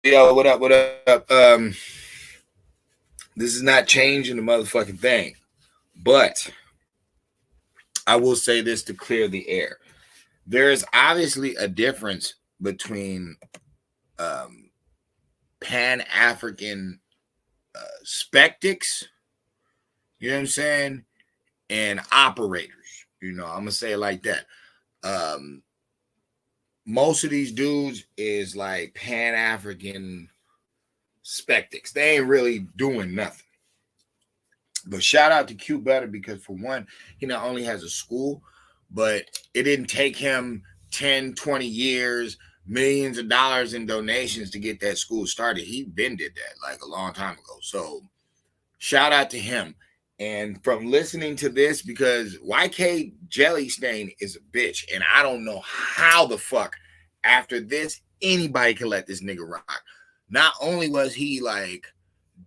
Yo, what up? What up? This is not changing the motherfucking thing, but I will say this to clear the air. There is obviously a difference between um, Pan African spectics, you know what I'm saying, and operators. I'm gonna say it like that. Um, most of these dudes is like Pan African spectics. They ain't really doing nothing. But shout out to Q Better because for one, he not only has a school, but it didn't take him 10, 20 years, millions of dollars in donations to get that school started. He been did that like a long time ago. So shout out to him. And from listening to this, because YK Jelly Stain is a bitch, and I don't know how the fuck after this anybody can let this nigga rock. Not only was he like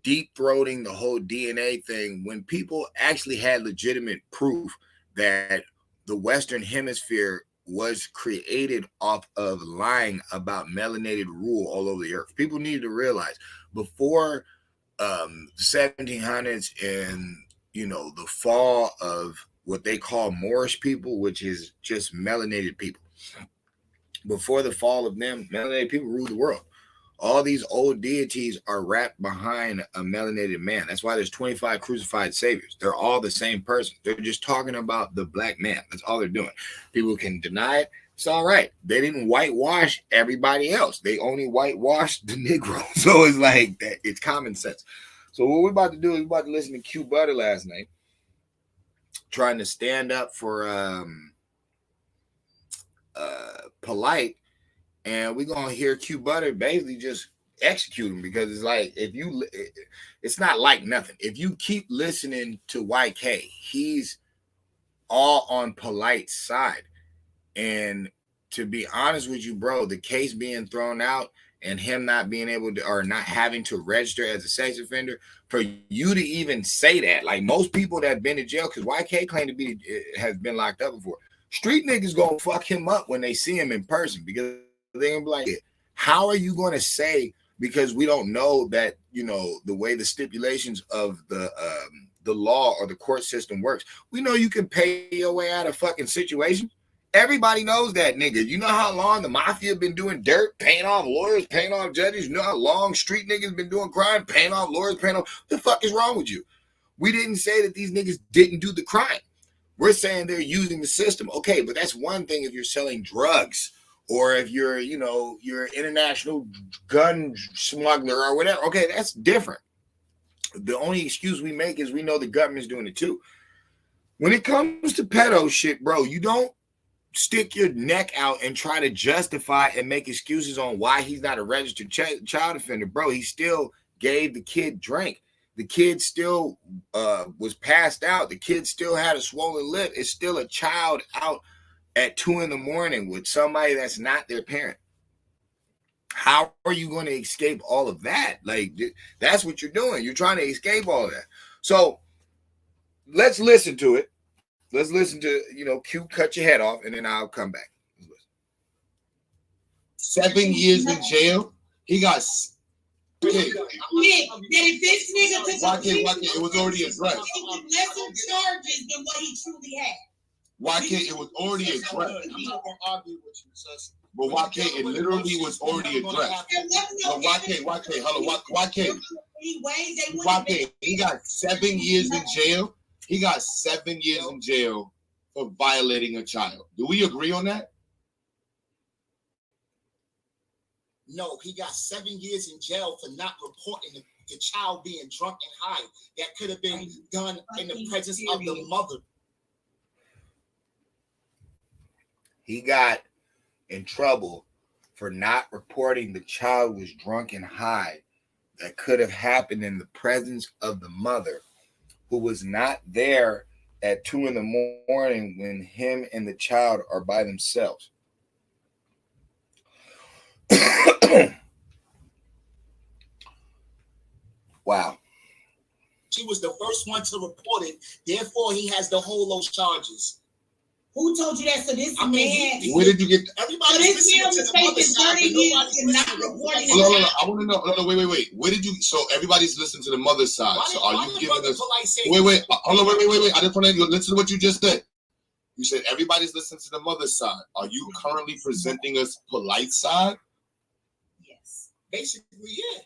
deep throating the whole DNA thing when people actually had legitimate proof that the Western Hemisphere was created off of lying about melanated rule all over the earth. People need to realize before the 1700s and the fall of what they call Moorish people, which is just melanated people. Before the fall of them, melanated people ruled the world. All these old deities are wrapped behind a melanated man. That's why there's 25 crucified saviors. They're all the same person. They're just talking about the black man. That's all they're doing. People can deny it. It's all right. They didn't whitewash everybody else. They only whitewashed the Negro. So it's like that. It's common sense. So what we're about to do is we're about to listen to Q Butter last night, trying to stand up for Polite, and we're gonna hear Q Butter basically just execute him because it's like it's not like nothing. If you keep listening to YK, he's all on Polite's side. And to be honest with you, bro, the case being thrown out and him not being able to or not having to register as a sex offender, for you to even say that, like most people that have been to jail, because YK claimed to be has been locked up before. Street niggas gonna fuck him up when they see him in person because they're gonna be like, how are you gonna say because we don't know that the way the stipulations of the law or the court system works. We know you can pay your way out of fucking situations. Everybody knows that, nigga. You know how long the mafia been doing dirt, paying off lawyers, paying off judges. You know how long street niggas been doing crime, paying off lawyers, paying off. What the fuck is wrong with you? We didn't say that these niggas didn't do the crime. We're saying they're using the system. Okay, but that's one thing if you're selling drugs or if you're an international gun smuggler or whatever. Okay, that's different. The only excuse we make is we know the government's doing it too. When it comes to pedo shit, bro, you don't stick your neck out and try to justify and make excuses on why he's not a registered child offender, bro. He still gave the kid drink. The kid still was passed out. The kid still had a swollen lip. It's still a child out at 2 a.m. with somebody that's not their parent. How are you going to escape all of that? Like, that's what you're doing. You're trying to escape all of that. So let's listen to it. Let's listen to, Q cut your head off, and then I'll come back. 7 years in jail. He got. It was already addressed. Lesser charges than what he truly had. YK, it was already addressed. I'm not gonna argue with you, sis. But YK, it literally was already addressed. But YK, hello, YK, he got 7 years in jail. He got 7 years in jail for violating a child. Do we agree on that? No, he got 7 years in jail for not reporting the child being drunk and high. That could have been done in the presence of the mother. He got in trouble for not reporting the child was drunk and high. That could have happened in the presence of the mother, who was not there at 2 a.m. when him and the child are by themselves. Wow. She was the first one to report it. Therefore, he has to hold those charges. Who told you that? So this man. Where did you get? Everybody. So this man was facing 30 years and not reporting. Hold on, I want to know. No, wait. Where did you? So everybody's listening to the mother's side. So are you giving us? Wait. Hold on, wait. I just want to listen to what you just said. You said everybody's listening to the mother's side. Are you currently presenting us polite side? Yes. Basically, yeah.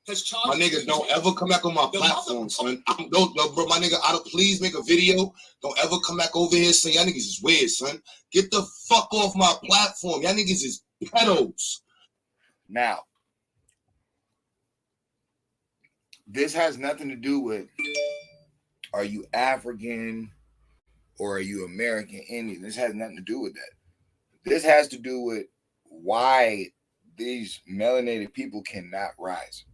My nigga, don't ever come back on my platform, son. No, bro, my nigga, please make a video. Don't ever come back over here saying y'all niggas is weird, son. Get the fuck off my platform. Y'all niggas is pedos. Now, this has nothing to do with are you African or are you American Indian. This has nothing to do with that. This has to do with why these melanated people cannot rise.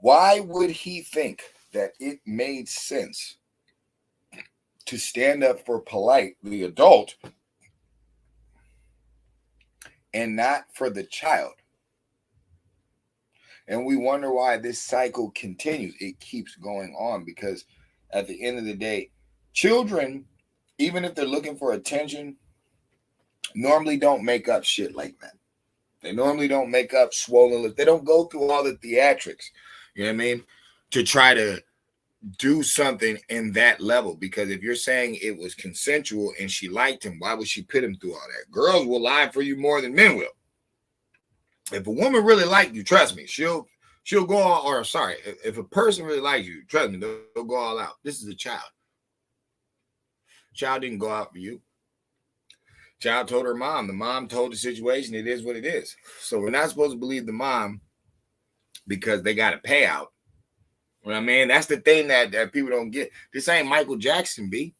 Why would he think that it made sense to stand up for Polite, the adult, and not for the child? And we wonder why this cycle continues. It keeps going on because at the end of the day, children, even if they're looking for attention, normally don't make up shit like that. They normally don't make up swollen lips. They don't go through all the theatrics. You know what I mean? To try to do something in that level. Because if you're saying it was consensual and she liked him, why would she put him through all that? Girls will lie for you more than men will. If a woman really liked you, trust me, she'll go all, or sorry, if a person really likes you, trust me, they'll go all out. This is a child. Child didn't go out for you. Child told her mom. The mom told the situation. It is what it is. So we're not supposed to believe the mom because they got a payout. You know what I mean? That's the thing that people don't get. This ain't Michael Jackson, B.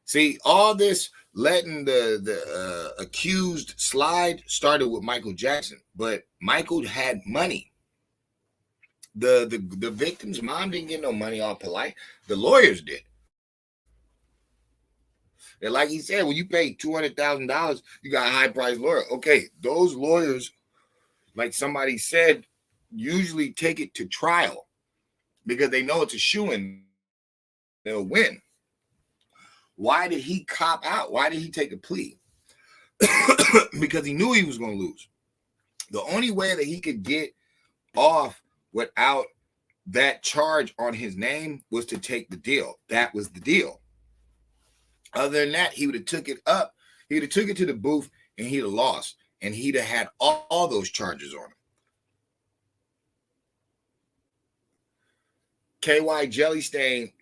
See, all this letting the accused slide started with Michael Jackson, but Michael had money. The victim's mom didn't get no money off Polite. The lawyers did. And like he said, when you pay $200,000, you got a high-priced lawyer. Okay, those lawyers, like somebody said, usually take it to trial because they know it's a shoo-in. They'll win. Why did he cop out? Why did he take a plea? Because he knew he was going to lose. The only way that he could get off without that charge on his name was to take the deal. That was the deal. Other than that, he would have took it up. He would have took it to the booth and he'd have lost. And he'd have had all those charges on him. KY Jellystain,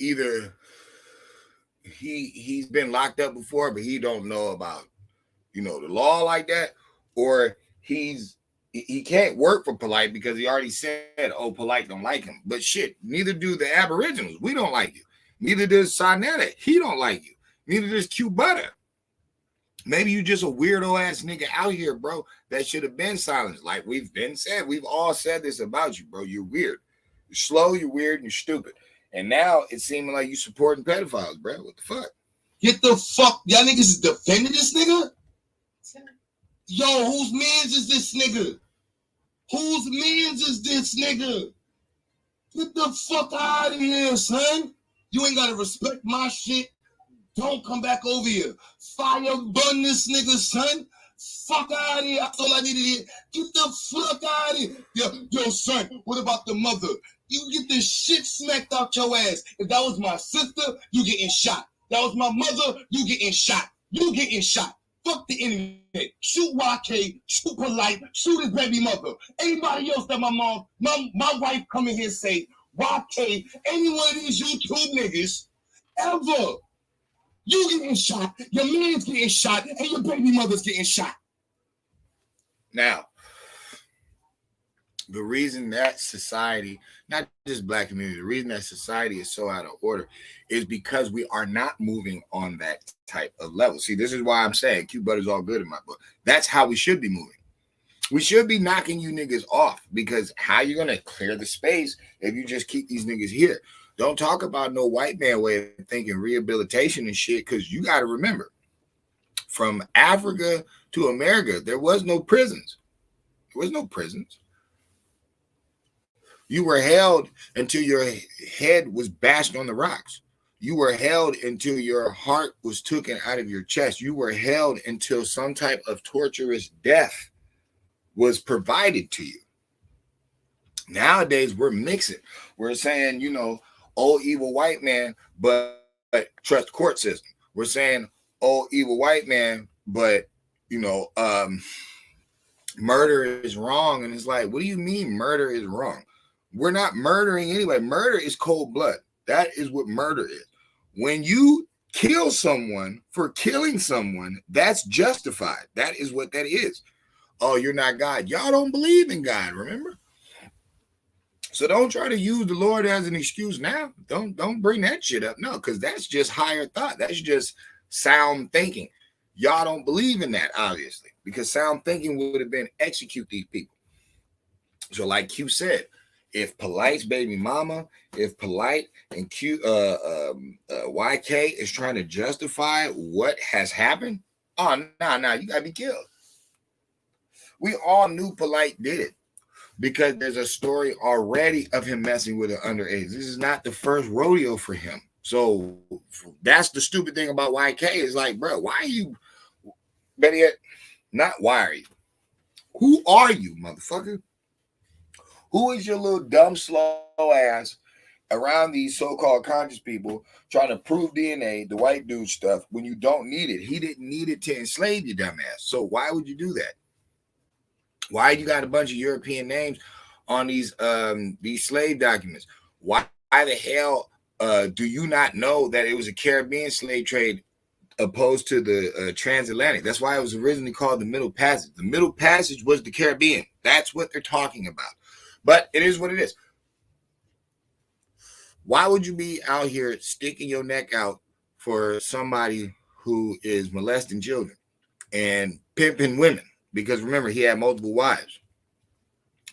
either he's been locked up before, but he don't know about, the law like that, or he can't work for Polite because he already said, oh, Polite don't like him. But shit, neither do the Aboriginals. We don't like you. Neither does Sinetta. He don't like you. Neither does Q Butter. Maybe you just a weirdo ass nigga out here, bro, that should have been silenced. Like we've been said. We've all said this about you, bro. You're weird. You're slow, you're weird, and you're stupid. And now it's seeming like you supporting pedophiles, bro. What the fuck? Get the fuck. Y'all niggas is defending this nigga? Yo, whose mans is this nigga? Whose mans is this nigga? Get the fuck out of here, son. You ain't gotta respect my shit. Don't come back over here. Fire burn this nigga, son. Fuck out of here. That's all I needed to hear. Get the fuck out of here. Yo, son, what about the mother? You get this shit smacked out your ass. If that was my sister, you getting shot. That was my mother, you getting shot. You getting shot. Fuck the internet. Shoot YK, shoot Polite, shoot his baby mother. Anybody else that my wife come in here and say, YK, any one of these YouTube niggas ever, you getting shot, your man's getting shot, and your baby mother's getting shot. Now, the reason that society, not just black community, the reason that society is so out of order is because we are not moving on that type of level. See, this is why I'm saying Q Butter's all good in my book. That's how we should be moving. We should be knocking you niggas off because how you gonna clear the space if you just keep these niggas here? Don't talk about no white man way of thinking rehabilitation and shit, because you got to remember, from Africa to America, there was no prisons. There was no prisons. You were held until your head was bashed on the rocks. You were held until your heart was taken out of your chest. You were held until some type of torturous death was provided to you. Nowadays, we're mixing. We're saying, old evil white man, but trust the court system. We're saying old evil white man, but murder is wrong. And it's like, what do you mean murder is wrong? We're not murdering anyway. Murder is cold blood. That is what murder is. When you kill someone for killing someone, that's justified. That is what that is. Oh, you're not God. Y'all don't believe in God, remember? So don't try to use the Lord as an excuse now. Don't bring that shit up. No, because that's just higher thought. That's just sound thinking. Y'all don't believe in that, obviously, because sound thinking would have been execute these people. So like Q said, if Polite's baby mama, if Polite and YK is trying to justify what has happened, oh, no, you gotta be killed. We all knew Polite did it because there's a story already of him messing with an underage. This is not the first rodeo for him. So that's the stupid thing about YK is like, bro, why are you, better yet, not why are you? Who are you, motherfucker? Who is your little dumb, slow ass around these so-called conscious people trying to prove DNA, the white dude stuff, when you don't need it? He didn't need it to enslave you, dumbass. So why would you do that? Why you got a bunch of European names on these slave documents? Why the hell do you not know that it was a Caribbean slave trade opposed to the transatlantic? That's why it was originally called the Middle Passage. The Middle Passage was the Caribbean. That's what they're talking about. But it is what it is. Why would you be out here sticking your neck out for somebody who is molesting children and pimping women? Because remember, he had multiple wives.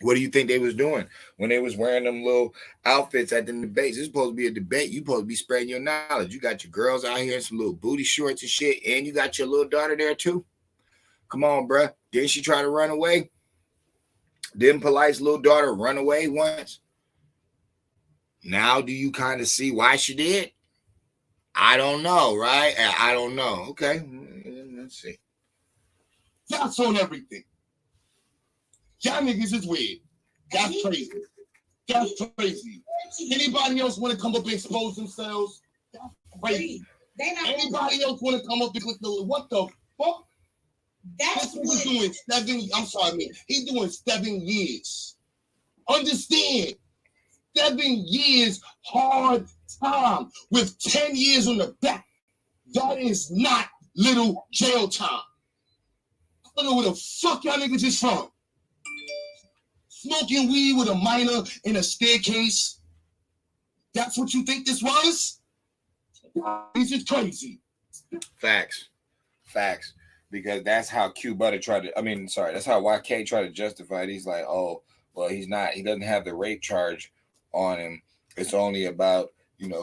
What do you think they was doing when they was wearing them little outfits at the debates? It's supposed to be a debate. You supposed to be spreading your knowledge. You got your girls out here in some little booty shorts and shit, and you got your little daughter there too. Come on, bruh. Didn't she try to run away? Didn't Polite's little daughter run away once? Now do you kind of see why she did? I don't know, right? I don't know. Okay, let's see. That's on everything. Y'all niggas is weird. That's crazy. That's crazy. Anybody else want to come up and expose themselves? That's crazy. Anybody else want to come up and click the what the fuck? That's what he's doing 7. I'm sorry, man. He's doing 7 years. Understand? 7 years hard time with 10 years on the back. That is not little jail time. I don't know where the fuck y'all niggas is from. Smoking weed with a minor in a staircase. That's what you think this was? This is crazy. Facts. Because that's how Q Butter that's how YK tried to justify it. He's like, oh, well, he doesn't have the rape charge on him. It's only about,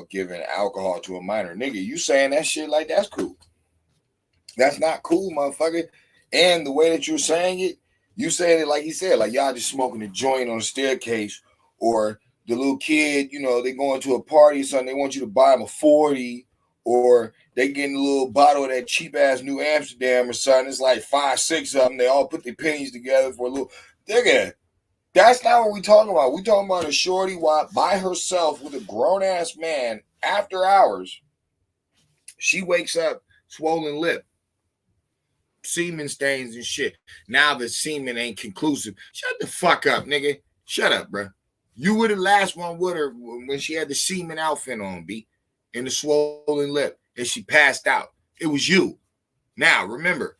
giving alcohol to a minor. Nigga, you saying that shit like that's cool. That's not cool, motherfucker. And the way that you're saying it, you saying it like he said, like y'all just smoking a joint on the staircase, or the little kid, they going to a party or something, they want you to buy them a 40, or they getting a little bottle of that cheap ass New Amsterdam or something. It's like 5, 6 of them. They all put their pennies together for a little. Nigga, that's not what we talking about. We talking about a shorty by herself with a grown ass man after hours. She wakes up swollen lip, semen stains and shit. Now the semen ain't conclusive. Shut the fuck up, nigga. Shut up, bro. You were the last one with her when she had the semen outfit on, B, and the swollen lip, and she passed out. It was you. Now remember,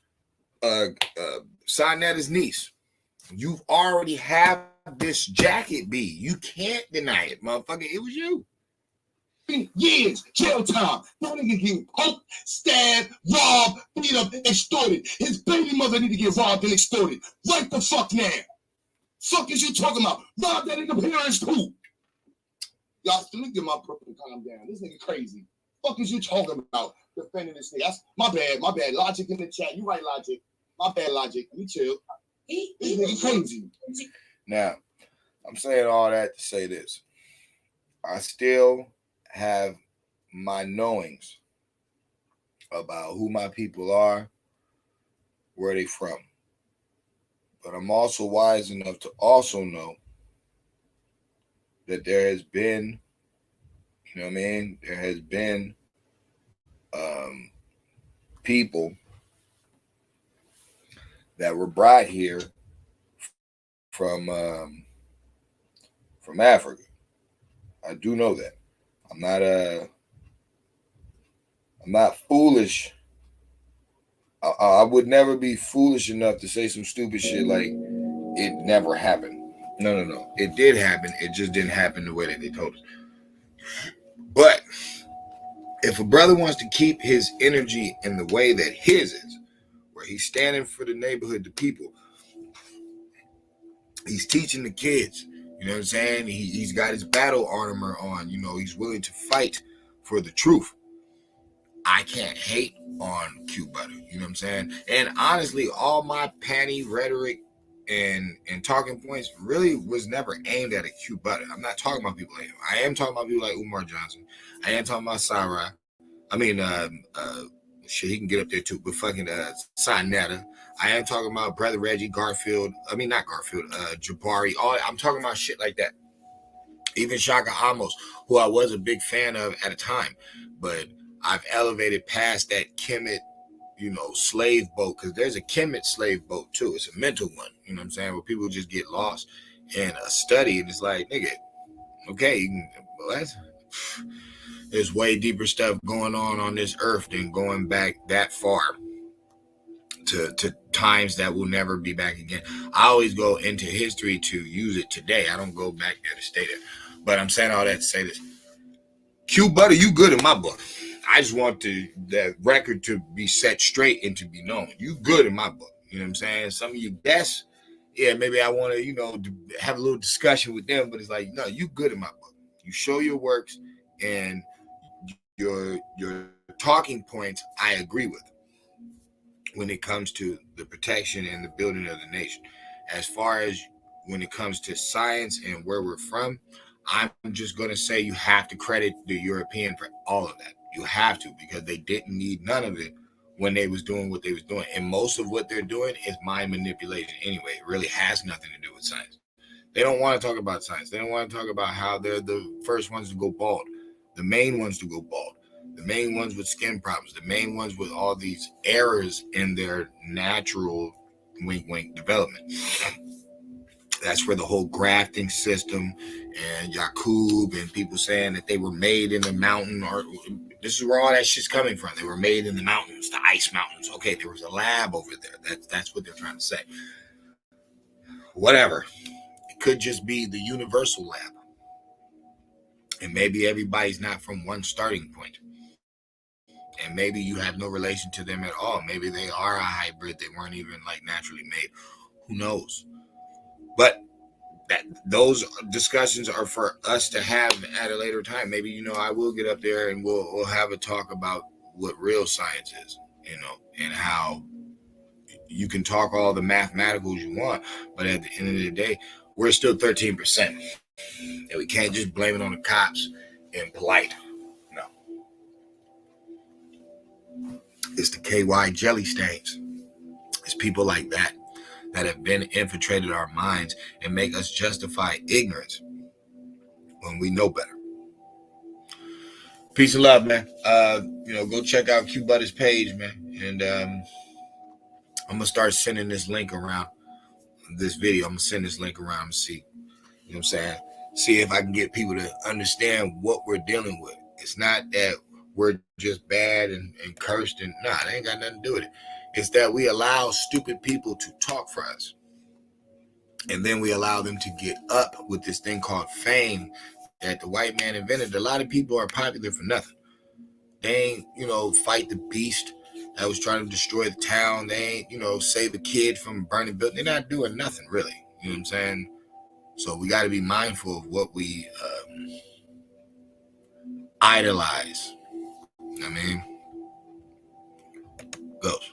Sonetta's niece. You've already have this jacket, B. You can't deny it, motherfucker. It was you. Years, jail time. That nigga getting poked, stabbed, robbed, beat up, extorted. His baby mother need to get robbed and extorted. Right the fuck now. Fuck is you talking about? Rob that nigga parents too. Y'all, let me get my purple calm down. This nigga crazy. Fuck is you talking about? Defending this nigga. That's my bad. Logic in the chat. You right, Logic. My bad, Logic. Let me chill. This nigga crazy. Now, I'm saying all that to say this. I still have my knowings about who my people are, where they from. But I'm also wise enough to also know that there has been, you know what I mean? There has been people that were brought here from Africa. I do know that. I'm not foolish. I would never be foolish enough to say some stupid shit like it never happened. No. It did happen. It just didn't happen the way that they told us. But if a brother wants to keep his energy in the way that his is, where he's standing for the neighborhood, the people, he's teaching the kids, you know what I'm saying? He's got his battle armor on, you know, he's willing to fight for the truth. I can't hate on Q Butter, you know what I'm saying? And honestly, all my panty rhetoric and talking points really was never aimed at a Q Butter. I'm not talking about people like him. I am talking about people like Umar Johnson. I am talking about Sarai. I mean, shit, he can get up there too, but fucking Sinetta. I am talking about Brother Reggie, Garfield. I mean, not Garfield, Jabari. I'm talking about shit like that. Even Shaka Amos, who I was a big fan of at a time, but I've elevated past that Kemet, you know, slave boat, because there's a Kemet slave boat too. It's a mental one, you know what I'm saying, where people just get lost in a study, and it's like, nigga, okay, what? There's way deeper stuff going on this earth than going back that far to times that will never be back again. I always go into history to use it today. I don't go back there to stay there. But I'm saying all that to say this. Q Butter, you good in my book. I just want that record to be set straight and to be known. You good in my book. You know what I'm saying? Some of you guests, yeah, maybe I want to, you know, have a little discussion with them, but it's like, no, you good in my book. You show your works and your talking points I agree with when it comes to the protection and the building of the nation. As far as when it comes to science and where we're from, I'm just going to say you have to credit the European for all of that. You have to, because they didn't need none of it when they was doing what they was doing. And most of what they're doing is mind manipulation anyway. It really has nothing to do with science. They don't want to talk about science. They don't want to talk about how they're the first ones to go bald, the main ones to go bald, the main ones with skin problems, the main ones with all these errors in their natural wink development. That's where the whole grafting system and Yakub and people saying that they were made in the mountain, or this is where all that shit's coming from. They were made in the mountains, the ice mountains. Okay, there was a lab over there. That's what they're trying to say. Whatever. It could just be the universal lab. And maybe everybody's not from one starting point. And maybe you have no relation to them at all. Maybe they are a hybrid. They weren't even like naturally made. Who knows? But those discussions are for us to have at a later time. Maybe, you know, I will get up there and we'll have a talk about what real science is, you know, and how you can talk all the mathematicals you want, but at the end of the day, we're still 13%. And we can't just blame it on the cops and polite. No. It's the KY jelly stains. It's people like that have been infiltrated our minds and make us justify ignorance when we know better. Peace and love, man. You know, go check out Q Butter's page, man. And I'm gonna start sending this link around this video. I'm gonna send this link around and see, you know what I'm saying? See if I can get people to understand what we're dealing with. It's not that we're just bad and cursed and nah, it ain't got nothing to do with it. It's that we allow stupid people to talk for us. And then we allow them to get up with this thing called fame that the white man invented. A lot of people are popular for nothing. They ain't, you know, fight the beast that was trying to destroy the town. They ain't, you know, save a kid from a burning building. They're not doing nothing, really. You know what I'm saying? So we got to be mindful of what we idolize. I mean, goes.